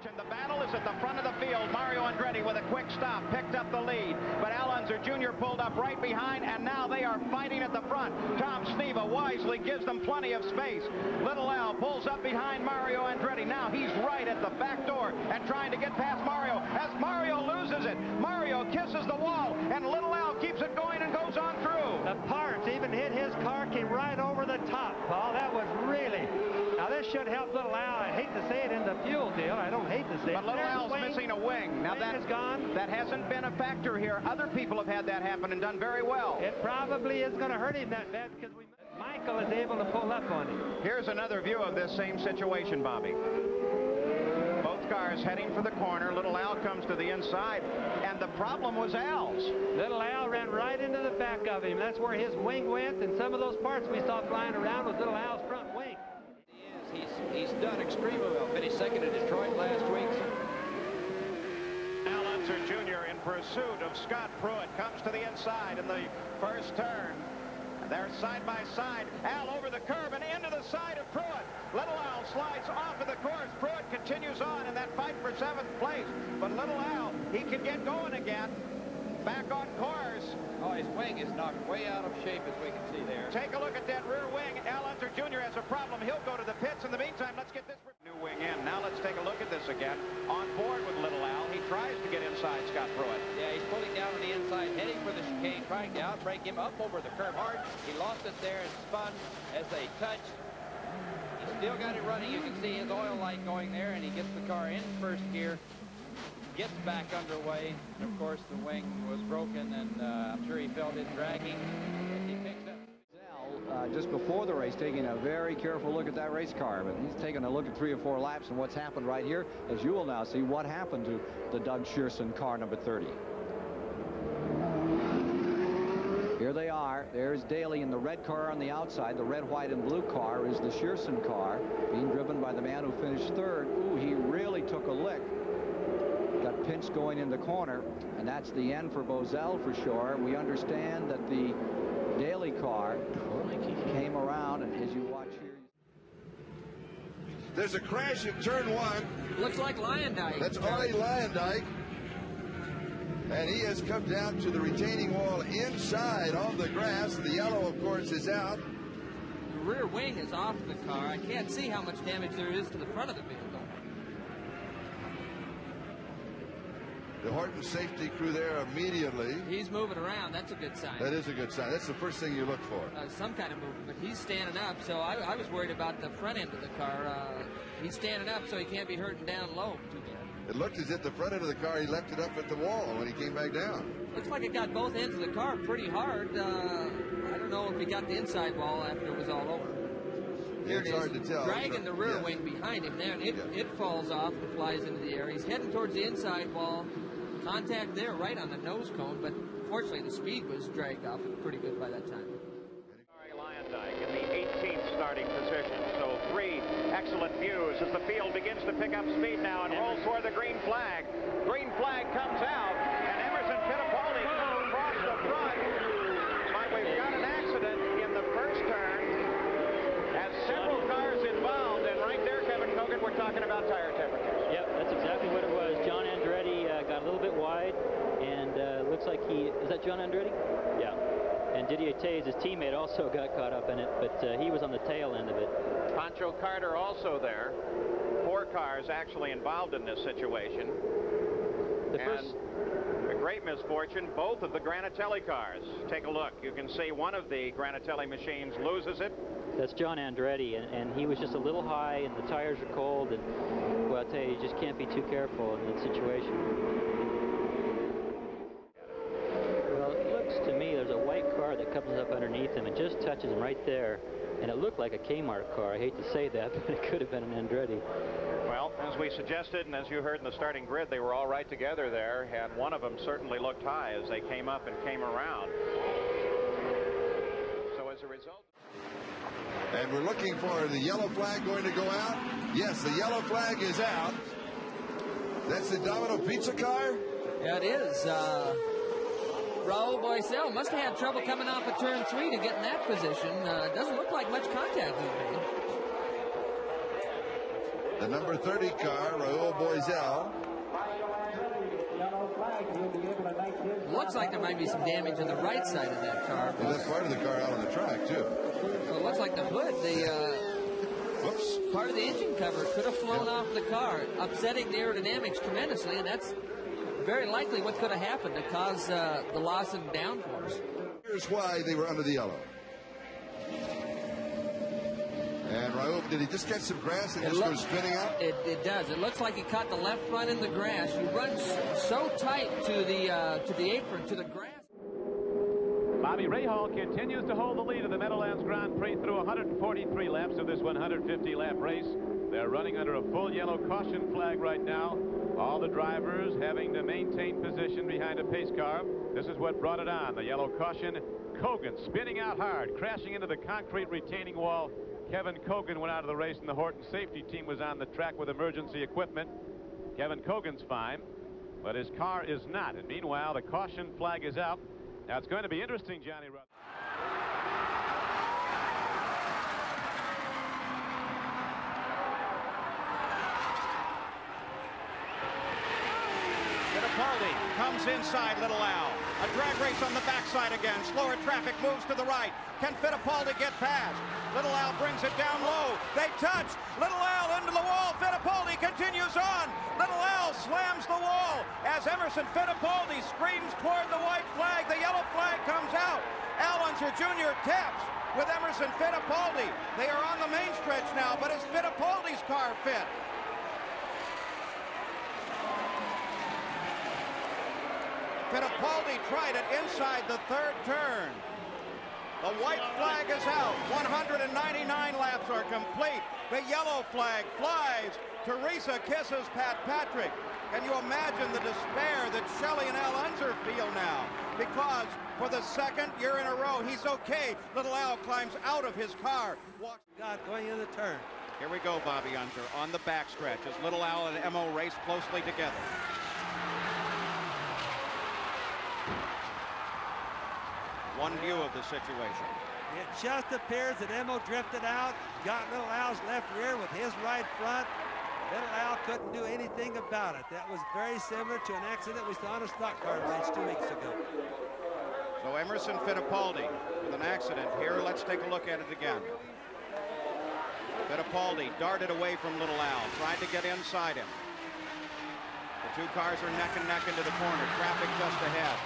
The battle is at the front of the field. Mario Andretti with a quick stop picked up the lead, but Al Unser Jr. pulled up right behind, and now they are fighting at the front. Tom Sneva wisely gives them plenty of space. Little Al pulls up behind Mario Andretti. Now he's right at the back door and trying to get past Mario. As Mario loses it, Mario kisses the wall, and Little Al keeps it going and goes on through. The parts even hit his car, came right over the top, Paul. That was really... Now this should help Little Al. I hate to say it in the fuel deal. I don't hate to say it. But Little Al's missing a wing. Now that is gone. That hasn't been a factor here. Other people have had that happen and done very well. It probably is going to hurt him that bad because Michael is able to pull up on him. Here's another view of this same situation, Bobby. Both cars heading for the corner. Little Al comes to the inside, and the problem was Al's. Little Al ran right into the back of him. That's where his wing went, and some of those parts we saw flying around was Little Al's front wing. He's done extremely well. Finished second in Detroit last week. Al Unser Jr. in pursuit of Scott Pruitt comes to the inside in the first turn. They're side by side. Al over the curb and into the side of Pruitt. Little Al slides off of the course. Pruitt continues on in that fight for 7th place. But Little Al, he can get going again. Back on course. Oh, his wing is knocked way out of shape, as we can see there. Take a look at that rear wing. Al Unser Jr. has a problem. He'll go to the pits. In the meantime, let's get this new wing in. Now let's take a look at this again. On board with Little Al. He tries to get inside Scott Pruitt. Yeah, he's pulling down on the inside, heading for the chicane, trying to outbrake him up over the curb hard. He lost it there and spun as they touched. He's still got it running. You can see his oil light going there, and he gets the car in first gear. Gets back underway. Of course, the wing was broken, and I'm sure he felt it dragging. He picks up. Just before the race, taking a very careful look at that race car, but he's taking a look at 3 or 4 laps and what's happened right here, as you will now see what happened to the Doug Shearson car number 30. Here they are. There's Daly in the red car on the outside. The red, white, and blue car is the Shearson car, being driven by the man who finished 3rd. Ooh, he really took a lick. Got pinched going in the corner, and that's the end for Boesel for sure. We understand that the Daly car came around, and as you watch here, there's a crash in turn 1. Looks like Lyondike. That's Ollie Lyondike, and he has come down to the retaining wall inside on the grass. The yellow, of course, is out. The rear wing is off the car. I can't see how much damage there is to the front of the vehicle. The Horton safety crew there immediately. He's moving around. That's a good sign. That is a good sign. That's the first thing you look for. Some kind of movement, but he's standing up, so I was worried about the front end of the car. He's standing up, so he can't be hurting down low too bad. It looked as if the front end of the car, he left it up at the wall when he came back down. Looks like it got both ends of the car pretty hard. I don't know if he got the inside wall after it was all over. Here It's it is, hard to tell. dragging the rear wing behind him there, and it falls off and flies into the air. He's heading towards the inside wall. Contact there right on the nose cone, but fortunately the speed was dragged off pretty good by that time. Lyondike in the 18th starting position. So 3 excellent views as the field begins to pick up speed now and rolls toward the green flag. Green flag comes out, and Emerson Fittipaldi comes across the front. But we've got an accident in the first turn as several cars involved, and right there, Kevin Kogan, we're talking about tire temperatures. Yep, that's exactly what it was. John Andretti got a little bit wide, and looks like is that John Andretti? Yeah. And Didier Taze, his teammate, also got caught up in it, but he was on the tail end of it. Pancho Carter also there. 4 cars actually involved in this situation. A great misfortune, both of the Granatelli cars. Take a look. You can see one of the Granatelli machines loses it. That's John Andretti, and he was just a little high, and the tires are cold, and well, I'll tell you just can't be too careful in that situation. Well, it looks to me there's a white car that comes up underneath him and just touches him right there, and it looked like a Kmart car. I hate to say that, but it could have been an Andretti. Well, as we suggested, and as you heard in the starting grid, they were all right together there, and one of them certainly looked high as they came up and came around. So as a result... And we're looking for the yellow flag going to go out. Yes, the yellow flag is out. That's the Domino Pizza car? Yeah, it is. Raul Boesel must have had trouble coming off of turn 3 to get in that position. It doesn't look like much contact was made. the number 30 car, Raul Boesel. Looks like there might be some damage on the right side of that car. And that's part of the car out on the track, too. Well, it looks like the hood, Whoops. part of the engine cover could have flown off the car, upsetting the aerodynamics tremendously, and that's very likely what could have happened to cause the loss of downforce. Here's why they were under the yellow. And Raul, did he just catch some grass and just go spinning out? It does. It looks like he caught the left front in the grass. You run so tight to the apron, to the grass. Bobby Rahal continues to hold the lead of the Meadowlands Grand Prix through 143 laps of this 150-lap race. They're running under a full yellow caution flag right now. All the drivers having to maintain position behind a pace car. This is what brought it on, the yellow caution. Cogan spinning out hard, crashing into the concrete retaining wall. Kevin Cogan went out of the race, and the Horton safety team was on the track with emergency equipment. Kevin Cogan's fine, but his car is not. And meanwhile, the caution flag is out. Now, it's going to be interesting, Johnny Rudd. Fittipaldi comes inside Little Al. A drag race on the backside again. Slower traffic moves to the right. Can Fittipaldi get past? Little Al brings it down low. They touch. Little Al into the wall. Fittipaldi continues on. Little Al slams the wall as Emerson Fittipaldi screams toward the white flag. The yellow flag comes out. Al Unser Jr. taps with Emerson Fittipaldi. They are on the main stretch now, but is Fittipaldi's car fit? Fittipaldi tried it inside the third turn. The white flag is out. 199 laps are complete. The yellow flag flies. Teresa kisses Pat Patrick. Can you imagine the despair that Shelley and Al Unser feel now? Because for the second year in a row, he's okay. Little Al climbs out of his car. God, going in the turn. Here we go, Bobby Unser on the backstretch as Little Al and Emo race closely together. One view of the situation. It just appears that Emo drifted out, got Little Al's left rear with his right front. Little Al couldn't do anything about it. That was very similar to an accident we saw on a stock car race 2 weeks ago. So Emerson Fittipaldi with an accident here. Let's take a look at it again. Fittipaldi darted away from Little Al, tried to get inside him. The two cars are neck and neck into the corner. Traffic just ahead.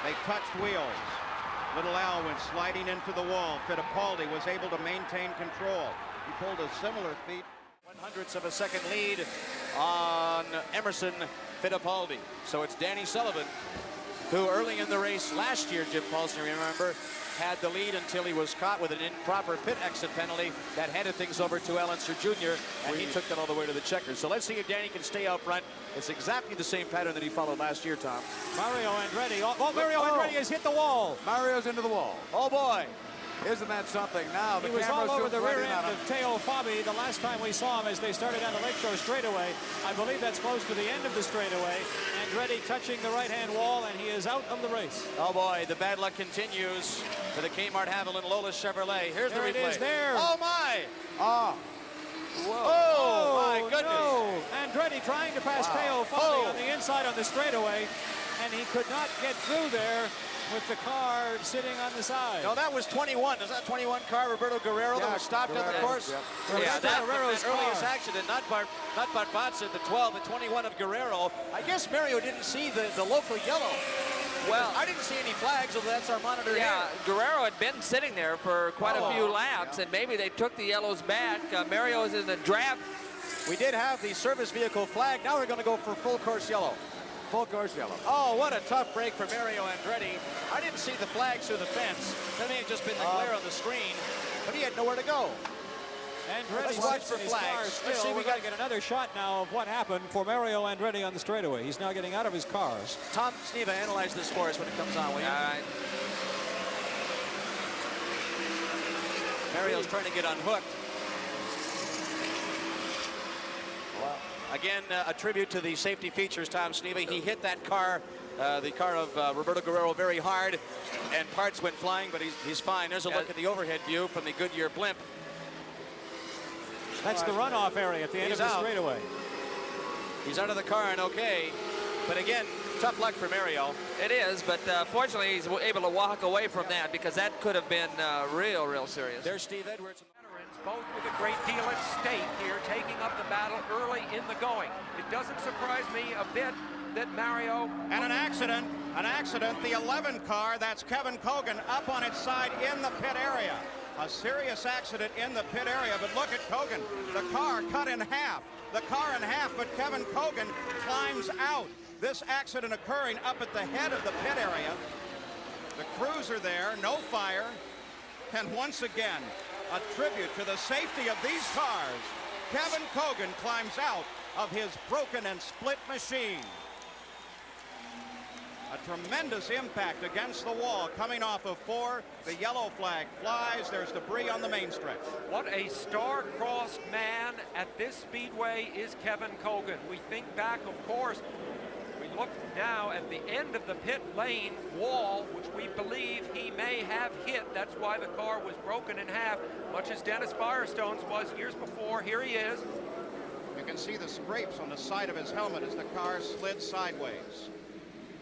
They touched wheels. Little Al went sliding into the wall. Fittipaldi was able to maintain control. He pulled a similar feat. 1/100ths of a second lead on Emerson Fittipaldi. So it's Danny Sullivan, who early in the race last year, Jim Paulson, you remember, had the lead until he was caught with an improper pit exit penalty that handed things over to Al Unser Jr., and he took that all the way to the checkers. So let's see if Danny can stay out front. It's exactly the same pattern that he followed last year, Tom. Mario Andretti. Oh, Mario Andretti has hit the wall. Mario's into the wall. Oh, boy. Isn't that something? Now the He was all over the rear right end of Teo Fabi the last time we saw him as they started down the Lakeshore straightaway. I believe that's close to the end of the straightaway. Andretti touching the right-hand wall, and he is out of the race. Oh, boy, the bad luck continues for the Kmart Haviland Lola Chevrolet. Here's there the replay. It is there. Oh, my. Ah. Whoa. Oh, my goodness. No. Andretti trying to pass Teo Fabi on the inside on the straightaway, and he could not get through there with the car sitting on the side. No, that was 21. Is that 21 car, Roberto Guerrero, that was stopped on the course? Yeah, that Guerrero's the earliest accident, not Barbatza, the 12, the 21 of Guerrero. I guess Mario didn't see the local yellow. Well, I didn't see any flags, although that's our monitor here. Guerrero had been sitting there for quite a few laps, and maybe they took the yellows back. Mario is in the draft. We did have the service vehicle flag. Now we're going to go for full course yellow. Full course yellow. Oh, what a tough break for Mario Andretti. I didn't see the flags through the fence. That may have just been the glare on the screen, but he had nowhere to go. Andretti watch for flags. Let's see, we got to get another shot now of what happened for Mario Andretti on the straightaway. He's now getting out of his cars. Tom Sneva, analyze this for us when it comes on, will you? All right. Mario's trying to get unhooked. Again, a tribute to the safety features, Tom Sneva. He hit that car, the car of Roberto Guerrero, very hard, and parts went flying, but he's fine. There's a look at the overhead view from the Goodyear blimp. That's the runoff area at the end of the straightaway. He's out of the car and okay. But again, tough luck for Mario. It is, but fortunately he's able to walk away from that because that could have been real serious. There's Steve Edwards. Both with a great deal at stake here, taking up the battle early in the going. It doesn't surprise me a bit that Mario... And an accident, the 11 car, that's Kevin Cogan up on its side in the pit area. A serious accident in the pit area, but look at Cogan. The car cut in half. The car in half, but Kevin Cogan climbs out. This accident occurring up at the head of the pit area. The crews are there, no fire, and once again, a tribute to the safety of these cars. Kevin Cogan climbs out of his broken and split machine. A tremendous impact against the wall coming off of 4. The yellow flag flies. There's debris on the main stretch. What a star-crossed man at this speedway is Kevin Cogan. We think back, of course, we look now at the end of the pit lane wall, which we believe he may have hit. That's why the car was broken in half, much as Dennis Firestone's was years before. Here he is. You can see the scrapes on the side of his helmet as the car slid sideways.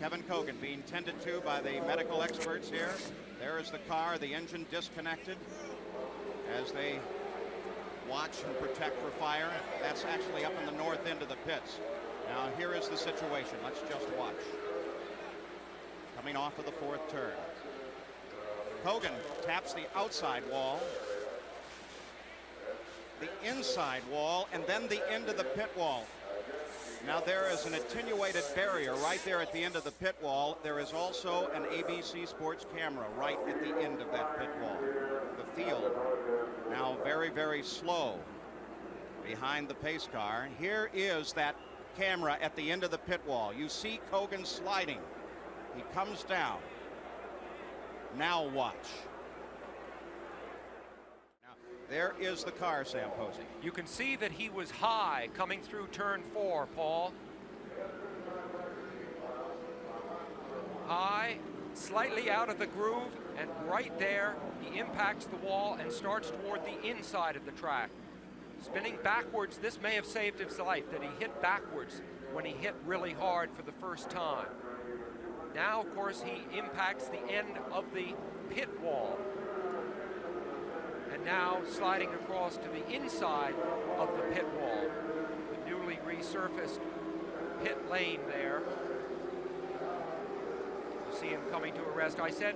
Kevin Cogan being tended to by the medical experts here. There is the car, the engine disconnected as they watch and protect for fire. That's actually up in the north end of the pits. Now here is the situation. Let's just watch. Coming off of the 4th turn. Cogan taps the outside wall, the inside wall, and then the end of the pit wall. Now there is an attenuated barrier right there at the end of the pit wall. There is also an ABC Sports camera right at the end of that pit wall. The field now very slow behind the pace car. Here is that camera at the end of the pit wall. You see Cogan sliding. He comes down. Now watch. There is the car, Sam Posey. You can see that he was high coming through turn 4, Paul. High, slightly out of the groove, and right there, he impacts the wall and starts toward the inside of the track. Spinning backwards, this may have saved his life, that he hit backwards when he hit really hard for the first time. Now, of course, he impacts the end of the pit wall. And now sliding across to the inside of the pit wall. The newly resurfaced pit lane there. You see him coming to a rest. I said